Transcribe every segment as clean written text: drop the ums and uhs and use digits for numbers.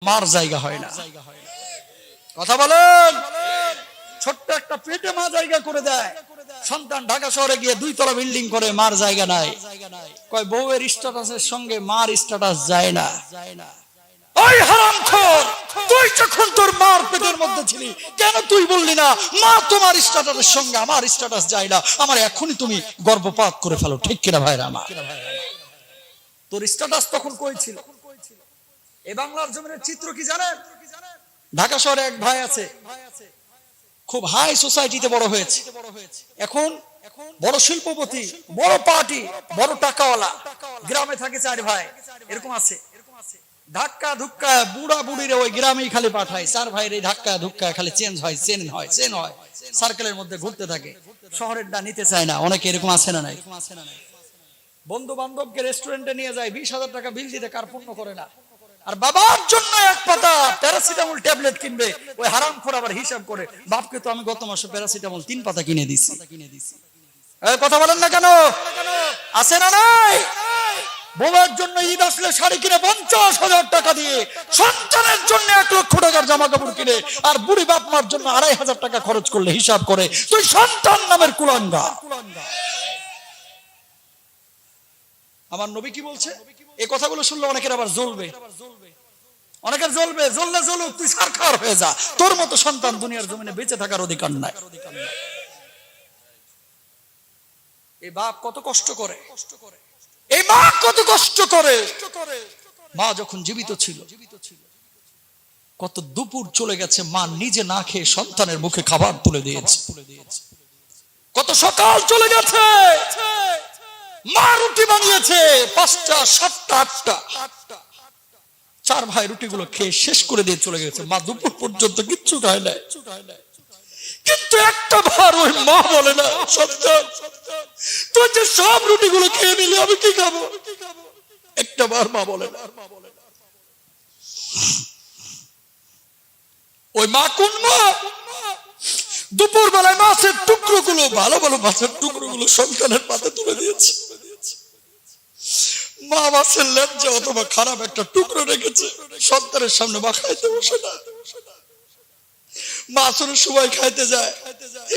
মার জায়গা হয় না। কথা বলেন। ছোট্ট একটা পেটে মা জায়গা করে দেয়, সন্তান ঢাকা শহরে গিয়ে 2 তলা বিল্ডিং করে, মার জায়গা নাই। কয় বউয়ের স্ট্যাটাসের সঙ্গে মার স্ট্যাটাস যায় না। ওই হারামখোর, তুই যখন তোর মার পেটের মধ্যে ছিলি, কেন তুই বললি না মা তোমার স্ট্যাটাসের সঙ্গে আমার স্ট্যাটাস যায় না, আমার এখনই তুমি গর্ভপাত করে ফেলো? ঠিক কিনা ভাইরা আমার? তোর স্ট্যাটাস তখন কই ছিল? এই বাংলার জমিনের চিত্র কি জানেন? ঢাকা শহরে এক ভাই আছে, খুব হাই সোসাইটিতে বড় হয়েছে, এখন বড় শিল্পপতি, বড় পার্টি, বড় টাকাওয়ালা। গ্রামে থাকে 4 ভাই, এরকম আছে। ধাক্কা ধুক্কা বুড়া বুড়িরে ওই গ্রামেই খালি পাঠায়। 4 ভাইয়ের এই ধাক্কা ধুক্কা খালি চেঞ্জ হয়, চেন হয়, সার্কেলের মধ্যে ঘুরতে থাকে। শহরেরটা নিতে চায় না। অনেকে এরকম আছে না নাই? বন্ধু বান্ধবকে রেস্টুরেন্টে নিয়ে যায়, 20,000 টাকা বিল দিতে কার্পণ্য করে না। আর বাবার জন্য 1 পাতা প্যারাসিটামল ট্যাবলেট কিনবে, ওই হারামখোর আবার হিসাব করে, বাপকে তো আমি গত মাসে প্যারাসিটামল 3 পাতা কিনে দিছি। এই কথা বলেন না কেন? আছে না নাই? বউয়ের জন্য ঈদ আসলে শাড়ি কিনে 50,000 টাকা দিয়ে, সন্তানের জন্য 1 লক্ষ টাকার জামা কাপড় কিনে, আর বুড়ি বাপ মার জন্য 2,500 টাকা খরচ করলে হিসাব করে তুই সন্তান নামের কুলাঙ্গা। আমার নবী কি বলছে? এই কথাগুলো শুনলে অনেকের আবার জ্বলবে, অনেকের জ্বলবে। জ্বললে জ্বলুক, তুই সারখার হয়ে যা। তোর মতো সন্তান দুনিয়ার জমিনে বেঁচে থাকার অধিকার নাই। এই বাপ কত কষ্ট করে, এই মা কত কষ্ট করে। মা যখন জীবিত ছিল, কত দুপুর চলে গেছে, মা নিজে না খেয়ে সন্তানের মুখে খাবার তুলে দিয়েছে। কত সকাল চলে গেছে, মা রুটি বানিয়েছে 5টা 7টা 8টা। 4 ভাই রুটিগুলো খেয়ে শেষ করে দিয়ে চলে গেছে। মা দুপুর পর্যন্ত কিচ্ছু খায় না। কিন্তু একটা বার ওই মা বলে না, সন্তান তুই যে সব রুটিগুলো খেয়ে নিলি, আমি কি খাবো? একটা বার মা বলে না। ওই মা কোন মা? দুপুর বেলায় মাছের টুকরোগুলো, ভালো ভালো মাছের টুকরোগুলো সন্তানের পাতে তুলে দিয়েছে। মা মাছের লেজ্জা অথবা খারাপ একটা টুকরো রেখেছে, সন্তানের সামনে মা খাইতে বসে না। মা আসরের সময় খাইতে যায়,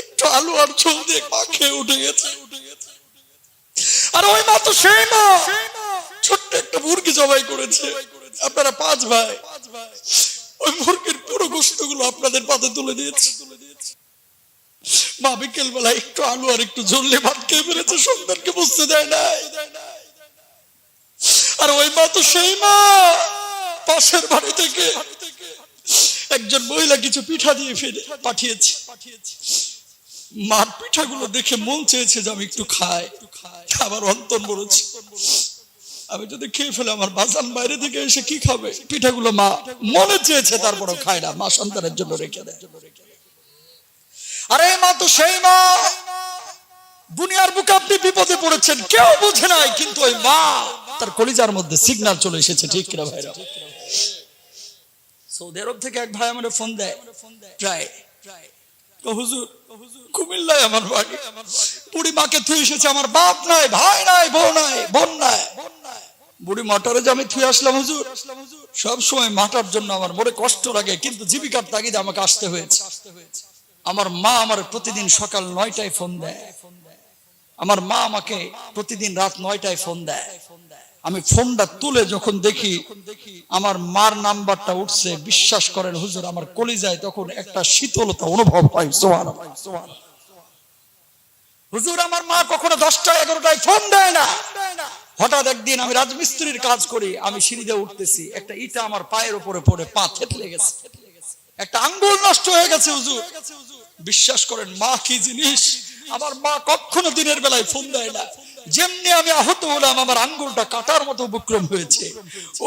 একটু আলু আর ঝোল দিয়ে মা খেয়ে উঠে গেছে। আর ওই মা তো সেই মা, ছোট্ট একটা মুরগি জবাই করেছে। আপনারা 5 ভাই, ওই মুরগির পুরো গোশতগুলো আপনাদের পাতে তুলে দিয়েছে। মা বিকেল বেলা একটু আলু আর একটু ঝোল দিয়ে ভাত খেয়ে ফেলেছে, সন্তানকে বুঝতে দেয় নাই। আর ওই মা তো সেই মা, পাশের বাড়ি থেকে একজন মহিলা কিছু পিঠা দিয়ে ফিরে পাঠিয়েছে। মার পিঠাগুলো দেখে মন চেয়েছে যে আমি একটু খাই, আমার অন্তর বলেছে আমি যদি খেয়ে ফেলে আমার বাজান বাইরে থেকে এসে কি খাবে। পিঠাগুলো মা মনে চেয়েছে, তারপরও খায় না, মা সন্তানের জন্য রেখে দেয়। আরে মা তো সেই মা, দুনিয়ার বুকে আপনি বিপদে পড়েছেন, কেউ বুঝে নাই, কিন্তু ওই মা তার কলিজার মধ্যে সিগন্যাল চলে এসেছে। ঠিক কিনা ভাইরা? সৌদি আরব থেকে এক ভাই আমাদের ফোন দেয়, প্রায় হুজুর কুমিল্লায় আমার বাড়ি, বুড়ি মাকে থুয়ে এসেছে, আমার বাপ নাই, ভাই নাই, বউ নাই, বোন নাই। বুড়ি মাটারে যে আমি থুয়ে আসলাম হুজুর, সব সময় মাটার জন্য আমার বড় কষ্ট লাগে, কিন্তু জীবিকার তাগিদে আমাকে আসতে হয়েছে। আমার মা আমার প্রতিদিন সকাল 9টায় ফোন দেয়, আমার মা আমাকে প্রতিদিন রাত 9টায় ফোন দেয়। আমি ফোনটা তুলে যখন দেখি আমার মার নাম্বারটা উঠছে, বিশ্বাস করেন হুজুর, আমার কলিজায় তখন একটা শীতলতা অনুভব হয়। সুবহানাল্লাহ। হুজুর আমার মা কখনো 10টা 11টায় ফোন দেয় না। হঠাৎ একদিন আমি রাজমিস্ত্রির কাজ করি, আমি সিঁড়ি দিয়ে উঠতেছি, একটা ইটা আমার পায়ের উপরে পড়ে পা থেতলে গেছে, একটা আঙ্গুল নষ্ট হয়ে গেছে। হুজুর বিশ্বাস করেন মা কি জিনিস। আমার মা কখনো দিনের বেলায় ফোন দেয় না। যেমনি আমি আহত হলাম, আমার আঙ্গুলটা কাটার মতো উপক্রম হয়েছে,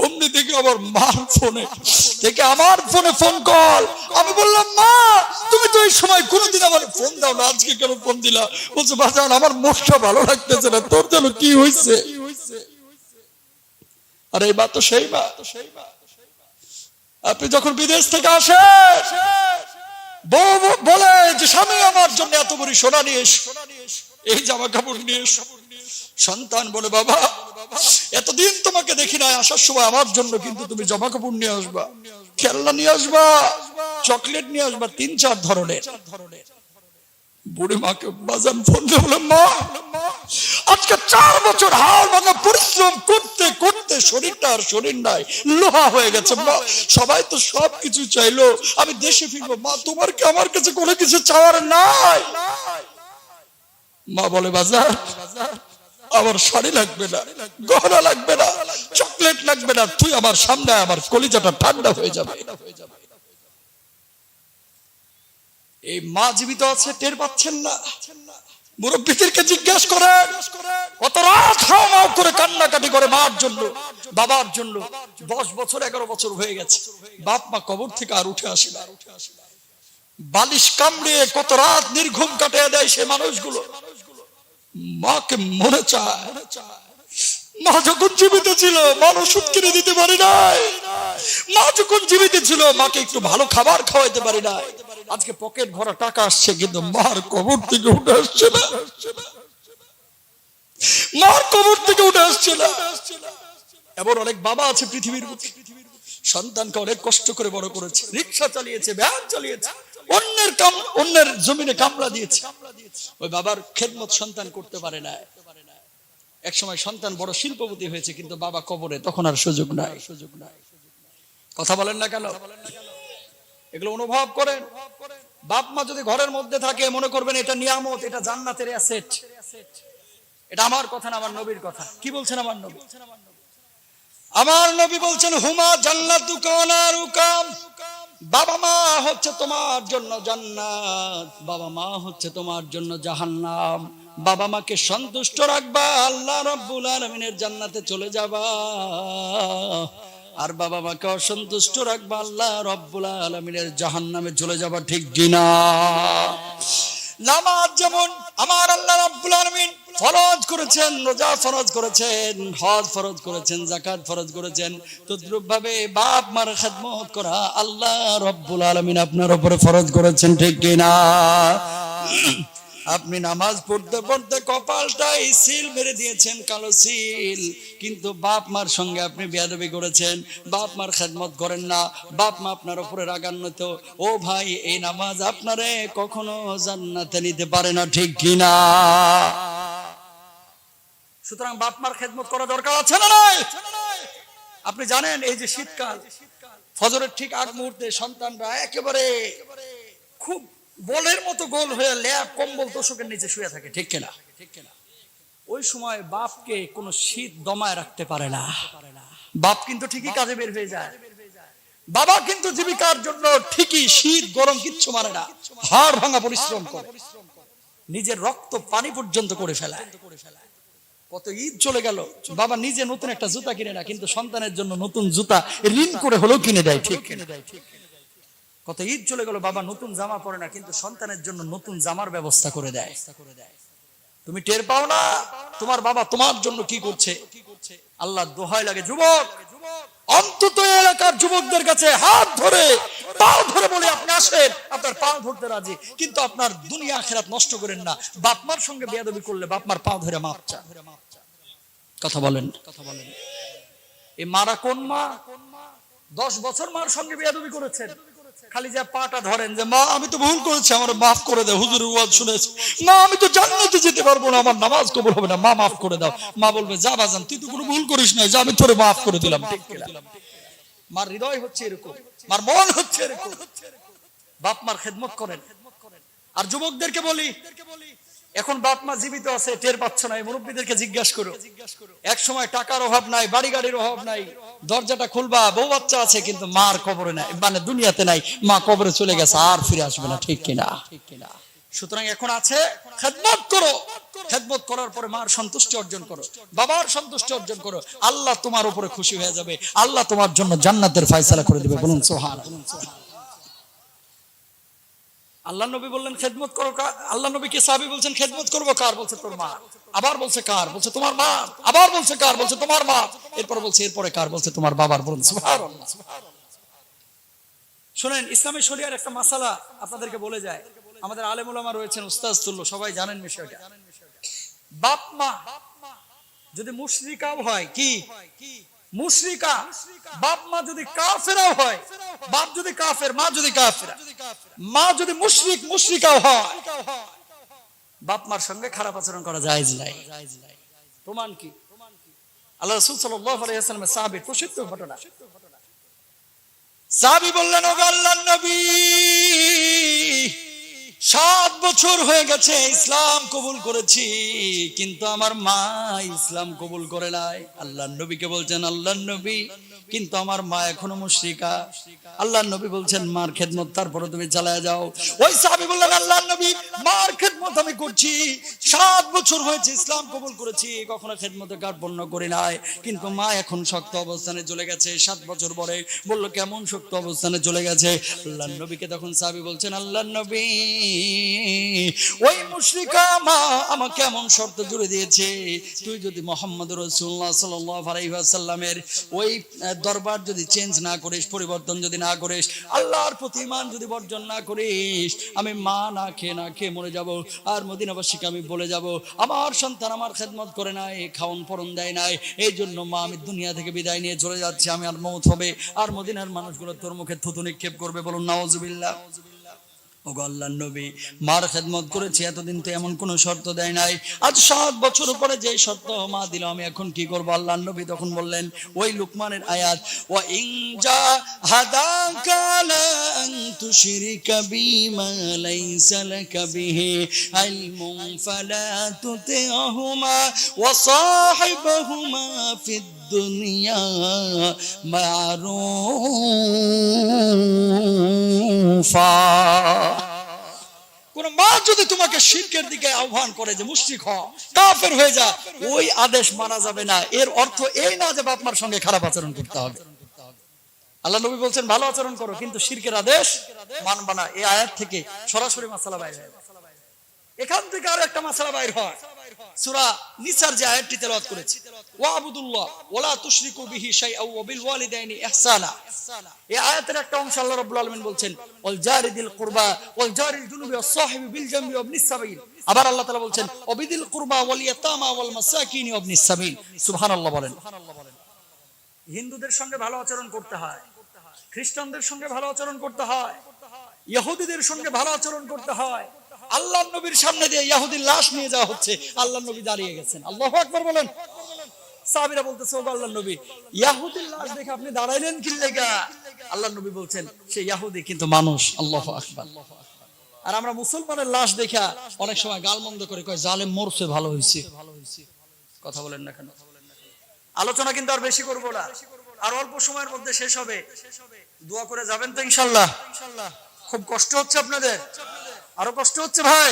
অমনি থেকে আমার মার ফোনে থেকে আমার ফোনে ফোন কল। আমি বললাম মা তুমি তো এই সময় কোনোদিন আমার ফোন দাও না, আজকে কেন ফোন দিলা? বলছে বাজান আমার মনটা ভালো লাগতেছে না, তোর যেন কি হয়েছে। আর এই মা তো সেই মা। আপনি যখন বিদেশ থেকে আসেন, বউ বলে যে স্বামী আমার জন্য এত বড় সোনা নিয়ে এস, এই জামা কাপড় নিয়ে এস। সন্তান বলে বাবা এতদিন তোমাকে দেখি নাই, আসার সময় আমার জন্য কিন্তু তুমি জামা কাপড় নিয়ে আসবা। খেলনা নিয়ে আসবা, চকলেট নিয়ে আসবা, 3-4 ধরনের। বুড়ি মাকে বাজান ফোন দিয়ে বলে, মা আজকে 4 বছর হাড় ভাঙা পরিশ্রম করতে করতে শরীরটা আর শরীর নাই, লোহা হয়ে গেছে মা। সবাই তো সবকিছু চাইলো, আমি দেশে ফিরবো মা, তোমার কি আমার কাছে কোনো কিছু চাওয়ার নাই? মা বলে, বাজার আমার শাড়ি লাগবে না, গহনা লাগবে না, চকলেট লাগবে না, তুই আমার সামনে আমার কলিজাটা ঠান্ডা হয়ে যাবে। এই মা জীবিত আছে, টের পাচ্ছেন না? মুরব্বীদেরকে জিজ্ঞাসা করেন, কত রাত হাওমাও করে কান্নাকাটি করে মার জন্য, বাবার জন্য। 10 বছর 11 বছর হয়ে গেছে, বাপ মা কবর থেকে আর উঠে আসে না। বালিশ কামড়িয়ে কত রাত নির্ঘুম কাটিয়ে দেয় সে মানুষগুলো। মাকে মনে চায়। মা যখন জীবিত ছিল মার ওষুধ কিনে দিতে পারি নাই, মা যখন জীবিত ছিল মাকে একটু ভালো খাবার খাওয়াইতে পারি নাই। আজকে পকেট ভরা টাকা আসছে কিন্তু মার কবর থেকে উঠে আসছে না, মার কবর থেকে উঠে আসছে না। এমন অনেক বাবা আছে পৃথিবীর বুকে, সন্তানকে অনেক কষ্ট করে বড় করেছে, রিক্সা চালিয়েছে, ভ্যান চালিয়েছে, অন্যের জমিনে কামলা দিয়েছে। ওই বাবার খেদমত সন্তান করতে পারে না। এক সময় সন্তান বড় শিল্পপতি হয়েছে কিন্তু বাবা কবরে, তখন আর সুযোগ নাই। কথা বলেন না কেন? এগুলো অনুভব করেন। বাপ মা যদি ঘরের মধ্যে থাকে মনে করবেন এটা নিয়ামত, এটা জান্নাতের অ্যাসেট। এটা আমার কথা না, আমার নবীর কথা। কি বলছেন আমার নবী? আমার নবী বলছেন, হুমা জান্নাতুকা ওয়া নারুকা। বাবা মা হচ্ছে তোমার জন্য জান্নাত, বাবা মা হচ্ছে তোমার জন্য জাহান্নাম। বাবা মাকে সন্তুষ্ট রাখবা, আল্লাহ রাব্বুল আলামিনের জান্নাতে চলে যাবা। আর বাবা মাকে অসন্তুষ্ট রাখবা, আল্লাহ রাব্বুল আলামিনের জাহান্নামে চলে যাবা। ঠিক কিনা? নামাজ যেমন আমার আল্লাহ রাব্বুল আলামিন ফরজ করেছেন, রোজা ফরজ করেছেন, হজ ফরজ করেছেন, যাকাত ফরজ করেছেন, তদ্রূপ ভাবে বাপ মার খেদমত করা আল্লাহ রাব্বুল আলামিন আপনার উপরে ফরজ করেছেন। ঠিক কিনা? আপনি নামাজ পড়তে পড়তে কপালটাই সিল মেরে দিয়েছেন, কালো সিল, কিন্তু বাপ মার সঙ্গে আপনি বেয়াদবি করেছেন, বাপ মার খেদমত করেন না, বাপ মা আপনার উপরে রাগান্বিত। ও ভাই, এই নামাজ আপনারে কখনো জান্নাতে নিতে পারে না। ঠিক কিনা? সুতরাং বাপ মার খেদমত করা দরকার আছে না নাই? আপনি জানেন এই যে শীতকাল, ফজরের ঠিক আগ মুহূর্তে সন্তানরা একেবারে খুব বলের মতো গোল হয়ে ল্যাপ কম্বল তোষকের নিচে শুয়ে থাকে। ঠিক কিনা? ওই সময় বাপকে কোনো শীত দমায় রাখতে পারে না। বাপ কিন্তু ঠিকই কাজে বের হয়ে যায়, বাবা কিন্তু জীবিকার জন্য ঠিকই শীত গরম কিচ্ছু মানে না, হাড় ভাঙা পরিশ্রম করে, নিজের রক্ত পানি পর্যন্ত করে ফেলায়। কত ঈদ চলে গেল, বাবা নিজে নতুন একটা জুতা কিনে না, কিন্তু সন্তানের জন্য নতুন জুতা ঋণ করে হলেও কিনে দেয়। ঠিক কিনে? কত ঈদ চলে গেল, বাবা নতুন জামা পরে না, কিন্তু সন্তানের জন্য নতুন জামার ব্যবস্থা করে দেয়। তুমি টের পাও না তোমার বাবা তোমার জন্য কি করছে? আল্লাহ দোহাই লাগে, যুবক, অন্তত এলাকার যুবকদের কাছে হাত ধরে পাও ধরে বলে আপনি আসেন, আপনার পাও ধরতে রাজি, কিন্তু আপনার দুনিয়া আখিরাত নষ্ট করেন না। বাপ মার সঙ্গে বেয়াদবি করলে বাপ মার পাও ধরে মাপ চান। কথা বলেন। এই মারা কোন মা 10 বছর মার সঙ্গে বেয়াদবি করেছেন, খালি যা পাটা ধরেন যে মা আমি তো ভুল করেছি, আমার মাফ করে দাও, হুজুরের ওয়াজ শুনেছি, মা আমি তো জান্নাতে যেতে পারবো না, আমার নামাজ কবুল হবে না, মা মাফ করে দাও। মা বলবে, যা বাজান তুই তো কোনো ভুল করিস না, যা আমি তোরে মাফ করে দিলাম। ঠিক কিনা? মার হৃদয় হচ্ছে এরকম, মার মন হচ্ছে এরকম। বাপ মার খেদমত করেন। আর যুবকদেরকে বলি, এখন বাপ মা জীবিত আছে টের পাচ্ছ না, এই মুরব্বীদেরকে জিজ্ঞাসা করো। এক সময় টাকার অভাব নাই, বাড়ি গাড়ির অভাব নাই, দরজাটা খুলবা, বউ বাচ্চা আছে, কিন্তু মার কবরে নাই, মানে দুনিয়াতে নাই, মা কবরে চলে গেছে, আর ফিরে আসবে না। ঠিক কিনা? সুতরাং এখন আছে, খেদমত করো, খেদমত করার পরে মার সন্তুষ্টি অর্জন করো, বাবার সন্তুষ্টি অর্জন করো, আল্লাহ তোমার উপরে খুশি হয়ে যাবে, আল্লাহ তোমার জন্য জান্নাতের ফয়সালা করে দিবে। বলুন সুবহানাল্লাহ। আল্লাহ নবী বললেন খেদমত করো, আল্লাহ নবীকে সাহাবী বলছেন খেদমত করবো কার? বলছে তোর মা। আবার বলছে কার? বলছে তোমার মা। আবার বলছে কার? বলছে তোমার মা। এরপর বলছে এরপরে কার? বলছে তোমার বাবার। বলুন সুবহানাল্লাহ। শুনেন, ইসলামী শরিয়ার একটা মাসালা আপনাদেরকে বলে যায়, আমাদের আলেম উলামা রয়েছেন, উস্তাদ তুল্য, সবাই জানেন বিষয়টা। বাপ মা যদি মুশরিকাও হয়, কি মুশরিকা বাপ মা যদি কাফেরও হয়, বাপ যদি কাফের, মা যদি কাফেরা, মা যদি মুশরিক মুশরিকাও হয়, বাপ মার সঙ্গে খারাপ আচরণ করা জায়েজ নাই। প্রমাণ কি? আল্লাহ রাসূল সাল্লাল্লাহু আলাইহি ওয়াসাল্লামের সাহাবীর প্রসিদ্ধ ঘটনা। সাহাবী বললেন, ও আল্লাহর নবী, 7 বছর হয়ে গেছে ইসলাম কবুল করেছি, কিন্তু আমার মা ইসলাম কবুল করে নাই। আল্লাহর নবীকে বলছেন, আল্লাহর নবী, কিন্তু আমার মা এখনো মুশরিকা। আল্লাহর নবী বলছেন, মার খেদমত তারপরে তুমি চালায় যাও। ওই সাহাবী বললেন, আল্লাহর নবী, মার খেদমত আমি করছি, 7 বছর হয়েছে ইসলাম কবুল করেছি, কখনো খেদমতে কার্পণ্য করি নাই, কিন্তু মা এখন শক্ত অবস্থানে চলে গেছে। 7 বছর পরে বলল, কেমন শক্ত অবস্থানে চলে গেছে? আল্লাহর নবীকে তখন সাহাবী বলছেন, আল্লাহর নবী, ওই মুশরিকা মা আমাকে এমন শর্ত জুড়ে দিয়েছে, তুই যদি মুহাম্মদুর রাসূলুল্লাহ সাল্লাল্লাহু আলাইহি ওয়াসাল্লামের ওই দরবার যদি চেঞ্জ না করিস, পরিবর্তন যদি না করিস, আল্লাহর প্রতি ঈমান যদি বর্জন না করিস, আমি মা না খেয়ে মরে যাব। আর মদিনাবাসীকে আমি বলে যাব, আমার সন্তান আমার খেদমত করে নাই, খাওন পরন দেয় নাই, এই জন্য মা আমি দুনিয়া থেকে বিদায় নিয়ে চলে যাচ্ছি, আমি আর মওত হবে, আর মদিনার মানুষগুলো তোর মুখে থুতু নিক্ষেপ করবে। বলুন নাউজুবিল্লাহ। ওগো আল্লাহর নবী, মার খেদমত করেছি এতদিন তো এমন কোন শর্ত দেয় নাই, আজ 7 বছর পরে যে শর্ত মা দিল, আমি এখন কি করব? আল্লাহর নবী তখন বললেন ওই লুকমানের আয়াত, ওয়া ইন জাহাদাকা লান তুশরিকা বিমা লাইসা লাকা বিহি ইলমুন ফালা তুতি'হুমা ওয়া সাহিবহুমা ফিদ দুনিয়া মারুফা। কোন মা যদি তোমাকে শিরকের দিকে আহ্বান করে যে মুশরিক হ, কাফের হয়ে যা, ওই আদেশ মানা যাবে না। এর অর্থ এই না যে বাপ মার সঙ্গে খারাপ আচরণ করতে হবে। আল্লাহ নবী বলছেন ভালো আচরণ করো, কিন্তু শিরকের আদেশ মানবা না। এই আয়াত থেকে সরাসরি মাসালা বাইরে হয়। এখান থেকে আর একটা মাসালা বাইর হয়, সূরা নিসার যে আয়াতটি তেলাওয়াত করেছি, ওয়াবুদুল্লাহ ওয়ালা তুশরিকু বিহি শাইআ ওয়া বিল ওয়ালিদাইনি ইহসানা, এই আয়াতের একটা অংশ আল্লাহ রাব্বুল আলামিন বলছেন ওয়াল জারি দিল কুরবা ওয়াল জারিল জুনুবি ওয়াস সাহিবি বিল জামবি ওয়া ইবনিস সাবিল। আবার আল্লাহ তাআলা বলছেন ওয়াবিদিল কুরবা ওয়াল ইয়াতামা ওয়াল মাসাকিনি ওয়া ইবনিস সাবিল। সুবহানাল্লাহ বলেন। হিন্দুদের সঙ্গে ভালো আচরণ করতে হয়, খ্রিস্টানদের সঙ্গে ভালো আচরণ করতে হয়, ইহুদিদের সঙ্গে ভালো আচরণ করতে হয়। আল্লাহর নবীর সামনে দিয়ে ইহুদির লাশ নিয়ে যাওয়া হচ্ছে, আল্লাহর নবী দাঁড়িয়ে গেছেন। আল্লাহু আকবার বলেন। সাহাবীরা বলতেছে, ও আল্লাহর নবী, ইহুদির লাশ দেখে আপনি দাঁড়াইলেন কি লাগা? আল্লাহর নবী বলছেন, সে ইহুদি কিন্তু মানুষ। আল্লাহু আকবার। আর আমরা মুসলমানের লাশ দেখা অনেক সময় গালমন্দ করে কয় জালেম মরছে, ভালো হইছে। কথা বলেন না কেন? আলোচনা কিন্তু আর বেশি করব না, আর অল্প সময়ের মধ্যে শেষ হবে। দোয়া করে যাবেন তো ইনশাআল্লাহ? খুব কষ্ট হচ্ছে আপনাদের? আরো কষ্ট হচ্ছে ভাই?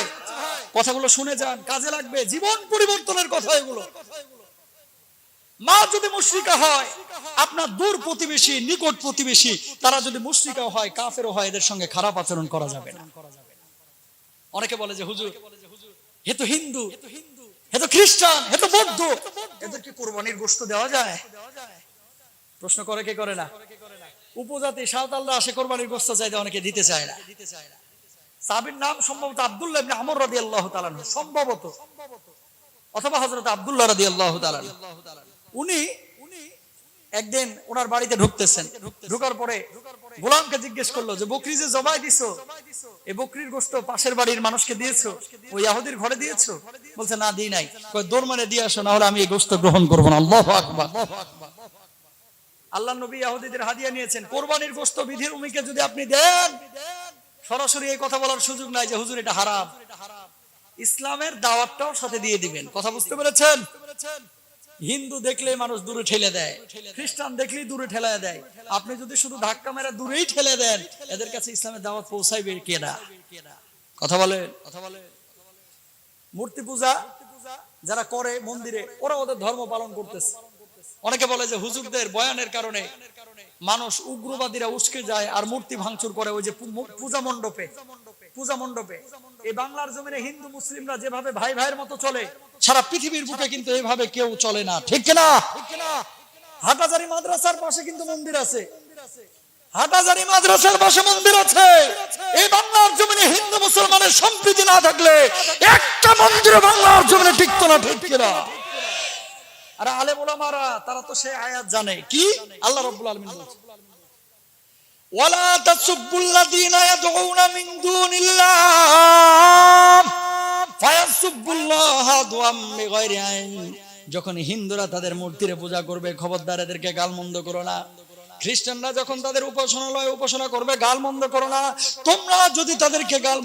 কথাগুলো শুনে যান, কাজে লাগবে, জীবন পরিবর্তনের কথা এগুলো। মা যদি মুশরিকা হয়, আপনার দূর প্রতিবেশী, নিকট প্রতিবেশী, তারা যদি মুশরিকা হয়, কাফেরও হয়, এদের সঙ্গে খারাপ আচরণ করা যাবে না। অনেকে বলে যে হুজুর, হে তো হিন্দু, হে তো খ্রিস্টান, হে তো বৌদ্ধ, এদেরকে কোরবানির গোশত দেওয়া যায়? প্রশ্ন করে কে করে না? উপজাতি সাঁওতালরা আসে কোরবানির গোশত চাইতে, অনেকে দিতে চায় না। সাহাবীর নাম সম্ভবত আব্দুল্লাহ ইবনে আমর রাদিয়াল্লাহু তাআলা আনহু, সম্ভবত, অথবা হযরত আব্দুল্লাহ রাদিয়াল্লাহু তাআলা। উনি একদিন ওনার বাড়িতে ঢুকতেছেন, ঢোকার পরে গোলামকে জিজ্ঞেস করলো যে বকরি যে জবাই দিছো, এই বকরির গোশত পাশের বাড়ির মানুষকে দিয়েছো, ওই ইহুদির ঘরে দিয়েছো? বলছে না, দিই নাই। কয় দৌড় মানে দিয়ে আসো, না হলে আমি এই গোশত গ্রহণ করব না। আল্লাহু আকবার। আল্লাহর নবী ইহুদিদের হাদিয়া নিয়েছেন। কোরবানির গোশত বিধির ভূমিকে যদি আপনি দেন, সরাসরি এই কথা বলার সুযোগ নাই যে হুজুর এটা হারাম। ইসলামের দাওয়াতটাও সাথে দিয়ে দিবেন। কথা বুঝতে পেরেছেন? হিন্দু দেখলে মানুষ দূরে ঠেলে দেয়, খ্রিস্টান দেখলেই দূরে ঠেলায় দেয়। আপনি যদি শুধু ধাক্কা মেরে দূরেই ঠেলে দেন, এদের কাছে ইসলামের দাওয়াত পৌঁছাইবে কেনা? কথা বলে। মূর্তি পূজা যারা করে মন্দিরে, ওরা ওদের ধর্ম পালন করতেছে। অনেকে বলে যে হুজুরদের বয়ানের কারণে মানুষ, উগ্রবাদীরা উস্কে যায় আর মূর্তি ভাঙচুর করে ওই যে পূজা মণ্ডপে। এই বাংলার জমিনে হিন্দু মুসলিমরা যেভাবে ভাই ভাইয়ের মতো চলে, সারা পৃথিবীর বুকে কিন্তু এইভাবে কেউ চলে না। ঠিক কিনা? হাটাজারি মাদ্রাসার পাশে কিন্তু মন্দির আছে, হাটাজারি মাদ্রাসার পাশে মন্দির আছে। এই বাংলার জমিনে হিন্দু মুসলমানের সম্প্রীতি না থাকলে একটা মন্দির বাংলার জমিনে টিকতো না। ঠিক কিনা? আর আলেম ওলামারা তারা তো সেই আয়াত জানে কি আল্লাহ রাব্বুল আলামিন বলছেন ওয়ালা তাসুবুল্লাযীনা ইয়াদউনা মিন দুনিল্লাহ ফায়াসুবুল্লাহা দুআম বিগাইরি ইলম। যখন হিন্দুরা তাদের মূর্তির পূজা করবে খবরদার এদেরকে গালমন্দ করো না। খ্রিস্টানরা যখন তাদের উপাসনালয় উপাসনা করবে গালমন্দ করো না। তোমরা যদি তাদেরকে গাল